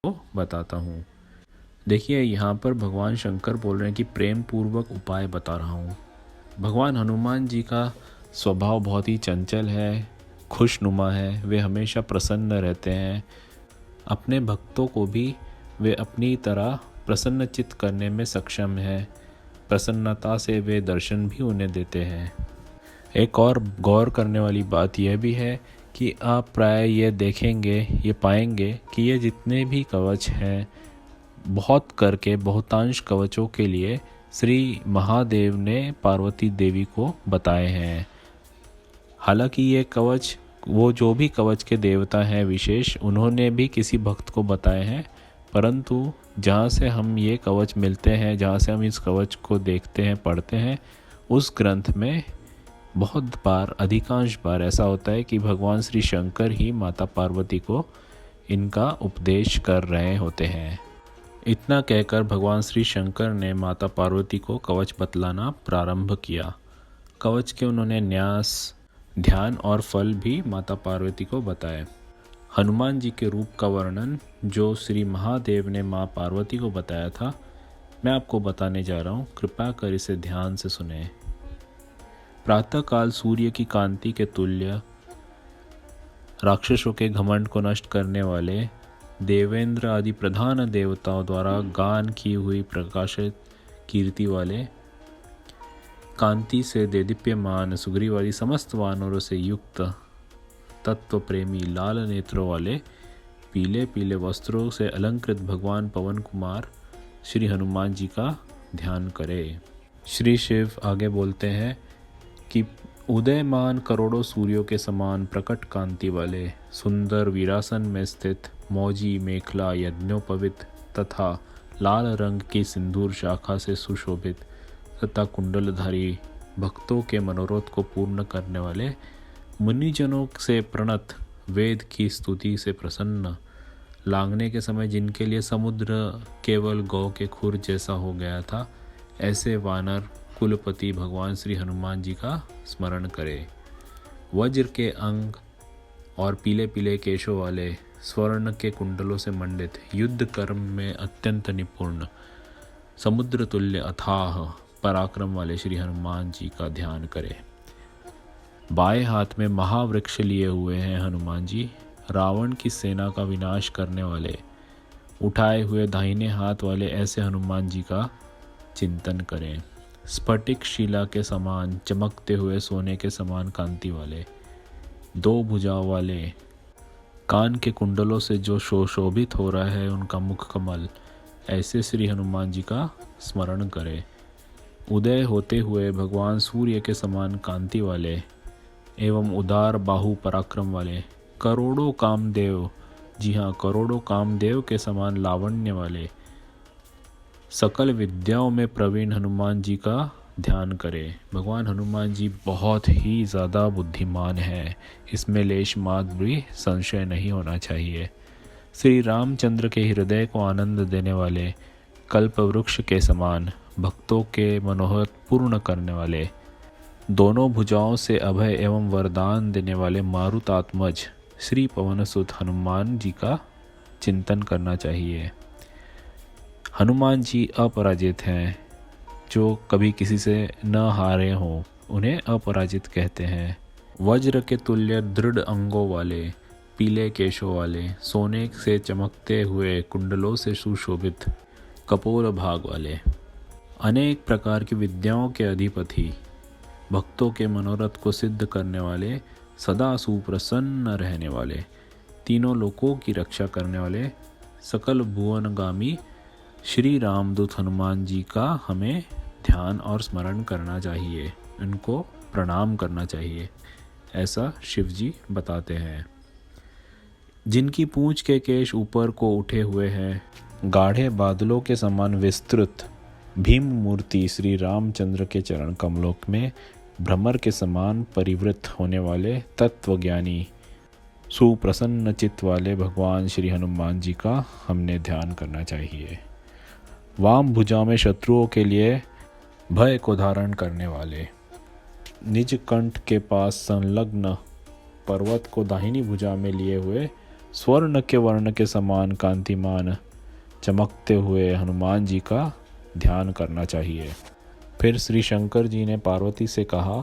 को बताता हूँ। देखिए यहाँ पर भगवान शंकर बोल रहे हैं कि प्रेम पूर्वक उपाय बता रहा हूँ। भगवान हनुमान जी का स्वभाव बहुत ही चंचल है, खुशनुमा है। वे हमेशा प्रसन्न रहते हैं। अपने भक्तों को भी वे अपनी तरह प्रसन्नचित्त करने में सक्षम है। प्रसन्नता से वे दर्शन भी उन्हें देते हैं। एक और गौर करने वाली बात यह भी है कि आप प्राय ये देखेंगे, ये पाएंगे कि ये जितने भी कवच हैं, बहुत करके बहुतांश कवचों के लिए श्री महादेव ने पार्वती देवी को बताए हैं। हालांकि ये कवच, वो जो भी कवच के देवता हैं विशेष, उन्होंने भी किसी भक्त को बताए हैं, परंतु जहाँ से हम ये कवच मिलते हैं, जहाँ से हम इस कवच को देखते हैं, पढ़ते हैं, उस ग्रंथ में बहुत बार, अधिकांश बार ऐसा होता है कि भगवान श्री शंकर ही माता पार्वती को इनका उपदेश कर रहे होते हैं। इतना कहकर भगवान श्री शंकर ने माता पार्वती को कवच बतलाना प्रारंभ किया। कवच के उन्होंने न्यास, ध्यान और फल भी माता पार्वती को बताए। हनुमान जी के रूप का वर्णन जो श्री महादेव ने माँ पार्वती को बताया था, मैं आपको बताने जा रहा हूँ। कृपा कर इसे ध्यान से सुने। प्रातःकाल सूर्य की कांति के तुल्य, राक्षसों के घमंड को नष्ट करने वाले, देवेंद्र आदि प्रधान देवताओं द्वारा गान की हुई प्रकाशित कीर्ति वाले, कांति से देदीप्यमान सुग्रीवादी समस्त वानरों से युक्त, तत्व प्रेमी लाल नेत्रों वाले, पीले पीले वस्त्रों से अलंकृत भगवान पवन कुमार श्री हनुमान जी का ध्यान करें। श्री शिव आगे बोलते हैं कि उदयमान करोड़ों सूर्यों के समान प्रकट कांति वाले, सुंदर वीरासन में स्थित, मौजी मेखला यज्ञोपवित तथा लाल रंग की सिंदूर शाखा से सुशोभित तथा कुंडलधारी, भक्तों के मनोरथ को पूर्ण करने वाले, मुनिजनों से प्रणत, वेद की स्तुति से प्रसन्न, लांघने के समय जिनके लिए समुद्र केवल गौ के खुर जैसा हो गया था, ऐसे वानर कुलपति भगवान श्री हनुमान जी का स्मरण करें। वज्र के अंग और पीले पीले केशों वाले, स्वर्ण के कुंडलों से मंडित, युद्ध कर्म में अत्यंत निपुण, समुद्र तुल्य अथाह पराक्रम वाले श्री हनुमान जी का ध्यान करें। बाएं हाथ में महावृक्ष लिए हुए हैं हनुमान जी, रावण की सेना का विनाश करने वाले। उठाए हुए दाहिने हाथ वाले ऐसे हनुमान जी का चिंतन करें। स्फटिक शिला के समान चमकते हुए सोने के समान कांति वाले, दो भुजाओं वाले, कान के कुंडलों से जो शोभित हो रहा है उनका मुख कमल, ऐसे श्री हनुमान जी का स्मरण करें। उदय होते हुए भगवान सूर्य के समान कांति वाले एवं उदार बाहु पराक्रम वाले, करोड़ों कामदेव, जी हाँ, करोड़ों कामदेव के समान लावण्य वाले, सकल विद्याओं में प्रवीण हनुमान जी का ध्यान करें। भगवान हनुमान जी बहुत ही ज़्यादा बुद्धिमान हैं, इसमें लेश मात्र भी संशय नहीं होना चाहिए। श्री रामचंद्र के हृदय को आनंद देने वाले, कल्प वृक्ष के समान, भक्तों के मनोहर पूर्ण करने वाले, दोनों भुजाओं से अभय एवं वरदान देने वाले मारुतात्मज श्री पवनसुत हनुमान जी का चिंतन करना चाहिए। हनुमान जी अपराजित हैं, जो कभी किसी से न हारे हों, उन्हें अपराजित कहते हैं। वज्र के तुल्य दृढ़ अंगों वाले, पीले केशों वाले, सोने से चमकते हुए कुंडलों से सुशोभित, कपोल भाग वाले, अनेक प्रकार की विद्याओं के अधिपति, भक्तों के मनोरथ को सिद्ध करने वाले, सदा सुप्रसन्न रहने वाले, तीनों लोकों की रक्षा करने वाले, सकल भुवनगामी श्री रामदूत हनुमान जी का हमें ध्यान और स्मरण करना चाहिए, उनको प्रणाम करना चाहिए, ऐसा शिव जी बताते हैं। जिनकी पूंछ के केश ऊपर को उठे हुए हैं, गाढ़े बादलों के समान विस्तृत भीम मूर्ति श्री रामचंद्र के चरण कमलों में भ्रमर के समान परिवृत होने वाले तत्वज्ञानी, सुप्रसन्न चित्त वाले भगवान श्री हनुमान जी का हमने ध्यान करना चाहिए। वाम भुजा में शत्रुओं के लिए भय को धारण करने वाले, निज कंठ के पास संलग्न पर्वत को दाहिनी भुजा में लिए हुए स्वर्ण के वर्ण के समान कांतिमान चमकते हुए हनुमान जी का ध्यान करना चाहिए। फिर श्री शंकर जी ने पार्वती से कहा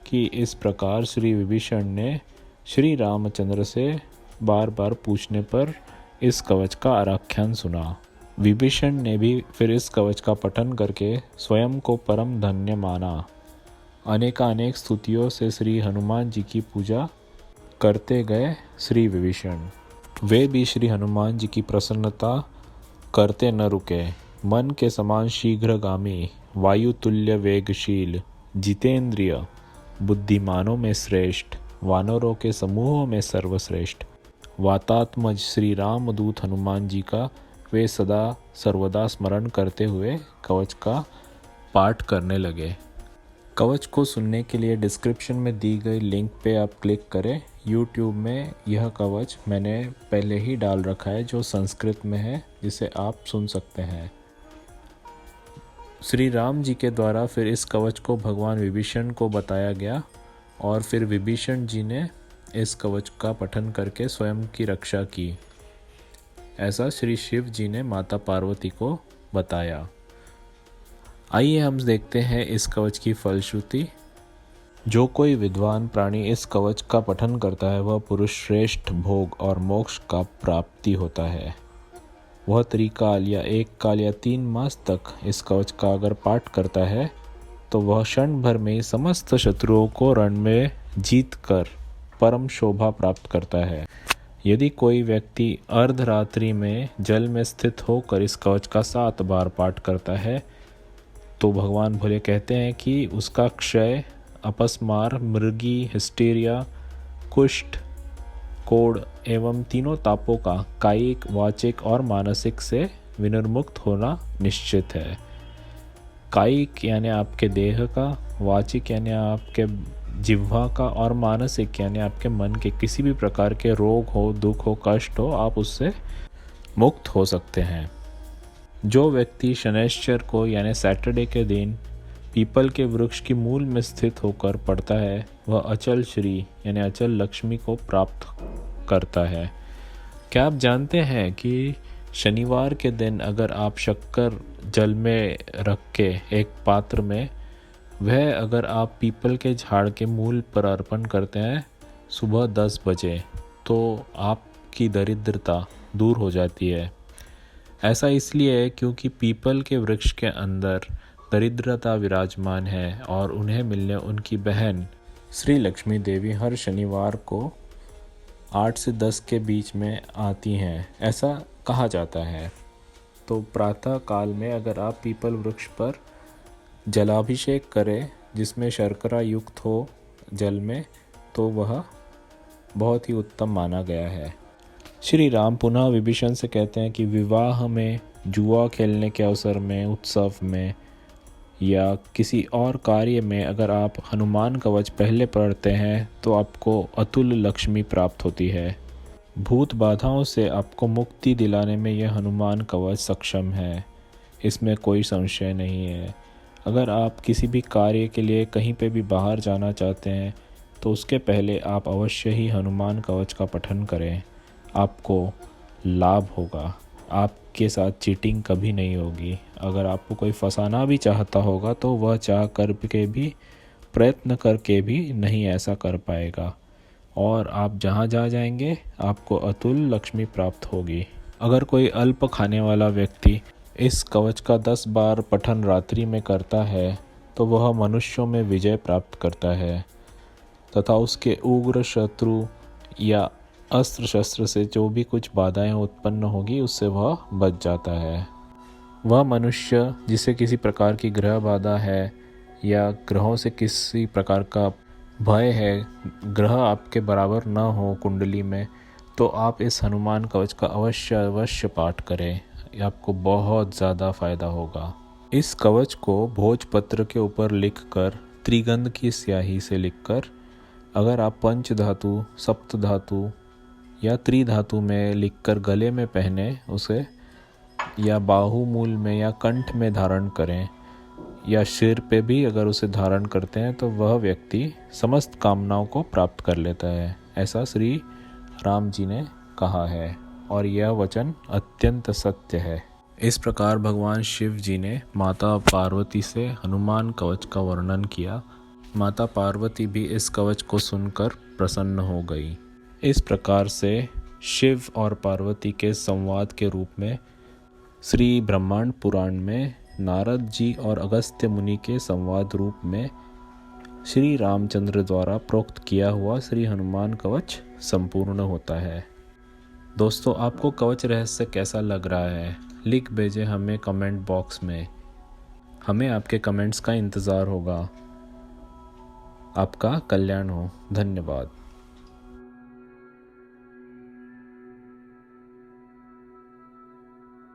कि इस प्रकार श्री विभीषण ने श्री रामचंद्र से बार बार पूछने पर इस कवच का आख्यान सुना। विभीषण ने भी फिर इस कवच का पठन करके स्वयं को परम धन्य माना। अनेकानेक स्तुतियों से श्री हनुमान जी की पूजा करते गए श्री विभीषण। वे भी श्री हनुमान जी की प्रसन्नता करते न रुके। मन के समान शीघ्रगामी, वायुतुल्य वेगशील, जितेंद्रिय, बुद्धिमानों में श्रेष्ठ, वानरों के समूहों में सर्वश्रेष्ठ, वातात्मज श्री रामदूत हनुमान जी का वे सदा सर्वदा स्मरण करते हुए कवच का पाठ करने लगे। कवच को सुनने के लिए डिस्क्रिप्शन में दी गई लिंक पे आप क्लिक करें। यूट्यूब में यह कवच मैंने पहले ही डाल रखा है जो संस्कृत में है, जिसे आप सुन सकते हैं। श्री राम जी के द्वारा फिर इस कवच को भगवान विभीषण को बताया गया और फिर विभीषण जी ने इस कवच का पठन करके स्वयं की रक्षा की। ऐसा श्री शिव जी ने माता पार्वती को बताया। आइए हम देखते हैं इस कवच की फलश्रुति। जो कोई विद्वान प्राणी इस कवच का पठन करता है वह पुरुष श्रेष्ठ भोग और मोक्ष का प्राप्ति होता है। वह त्रिकाल या 1 काल या 3 मास तक इस कवच का अगर पाठ करता है तो वह क्षण भर में समस्त शत्रुओं को रण में जीत कर परम शोभा प्राप्त करता है। यदि कोई व्यक्ति अर्धरात्रि में जल में स्थित होकर इस कवच का 7 बार पाठ करता है तो भगवान भोले कहते हैं कि उसका क्षय, अपस्मार, मृगी, हिस्टीरिया, कुष्ठ, कोढ़ एवं तीनों तापों का कायिक, वाचिक और मानसिक से विनिर्मुक्त होना निश्चित है। कायिक यानी आपके देह का, वाचिक यानी आपके जिह्वा का और मानसिक यानी आपके मन के किसी भी प्रकार के रोग हो, दुख हो, कष्ट हो, आप उससे मुक्त हो सकते हैं। जो व्यक्ति शनैश्चर को यानी सैटरडे के दिन पीपल के वृक्ष की मूल में स्थित होकर पढ़ता है वह अचल श्री यानी अचल लक्ष्मी को प्राप्त करता है। क्या आप जानते हैं कि शनिवार के दिन अगर आप शक्कर जल में रख के एक पात्र में वह अगर आप पीपल के झाड़ के मूल पर अर्पण करते हैं सुबह 10 बजे तो आपकी दरिद्रता दूर हो जाती है। ऐसा इसलिए है क्योंकि पीपल के वृक्ष के अंदर दरिद्रता विराजमान है और उन्हें मिलने उनकी बहन श्री लक्ष्मी देवी हर शनिवार को 8 से 10 के बीच में आती हैं, ऐसा कहा जाता है। तो प्रातः काल में अगर आप पीपल वृक्ष पर जलाभिषेक करें जिसमें शर्करा युक्त हो जल में तो वह बहुत ही उत्तम माना गया है। श्री राम पुनः विभीषण से कहते हैं कि विवाह में, जुआ खेलने के अवसर में, उत्सव में या किसी और कार्य में अगर आप हनुमान कवच पहले पढ़ते हैं तो आपको अतुल लक्ष्मी प्राप्त होती है। भूत बाधाओं से आपको मुक्ति दिलाने में यह हनुमान कवच सक्षम है, इसमें कोई संशय नहीं है। अगर आप किसी भी कार्य के लिए कहीं पे भी बाहर जाना चाहते हैं तो उसके पहले आप अवश्य ही हनुमान कवच का पठन करें, आपको लाभ होगा। आपके साथ चीटिंग कभी नहीं होगी। अगर आपको कोई फंसाना भी चाहता होगा तो वह चाह कर के भी, प्रयत्न करके भी नहीं ऐसा कर पाएगा और आप जहाँ जा जाएंगे आपको अतुल लक्ष्मी प्राप्त होगी। अगर कोई अल्प खाने वाला व्यक्ति इस कवच का 10 बार पठन रात्रि में करता है तो वह मनुष्यों में विजय प्राप्त करता है तथा उसके उग्र शत्रु या अस्त्र शस्त्र से जो भी कुछ बाधाएं उत्पन्न होगी उससे वह बच जाता है। वह मनुष्य जिसे किसी प्रकार की ग्रह बाधा है या ग्रहों से किसी प्रकार का भय है, ग्रह आपके बराबर न हो कुंडली में, तो आप इस हनुमान कवच का अवश्य पाठ करें, आपको बहुत ज़्यादा फायदा होगा। इस कवच को भोजपत्र के ऊपर लिखकर, त्रिगंध की स्याही से लिखकर, अगर आप पंचधातु, सप्तधातु या त्रिधातु में लिखकर गले में पहने उसे, या बाहुमूल में या कंठ में धारण करें या सिर पे भी अगर उसे धारण करते हैं तो वह व्यक्ति समस्त कामनाओं को प्राप्त कर लेता है। ऐसा श्री राम जी ने कहा है और यह वचन अत्यंत सत्य है। इस प्रकार भगवान शिव जी ने माता पार्वती से हनुमान कवच का वर्णन किया। माता पार्वती भी इस कवच को सुनकर प्रसन्न हो गई। इस प्रकार से शिव और पार्वती के संवाद के रूप में श्री ब्रह्मांड पुराण में नारद जी और अगस्त्य मुनि के संवाद रूप में श्री रामचंद्र द्वारा प्रोक्त किया हुआ श्री हनुमान कवच संपूर्ण होता है। दोस्तों, आपको कवच रहस्य कैसा लग रहा है? लिख भेजें हमें कमेंट बॉक्स में। हमें आपके कमेंट्स का इंतज़ार होगा। आपका कल्याण हो। धन्यवाद।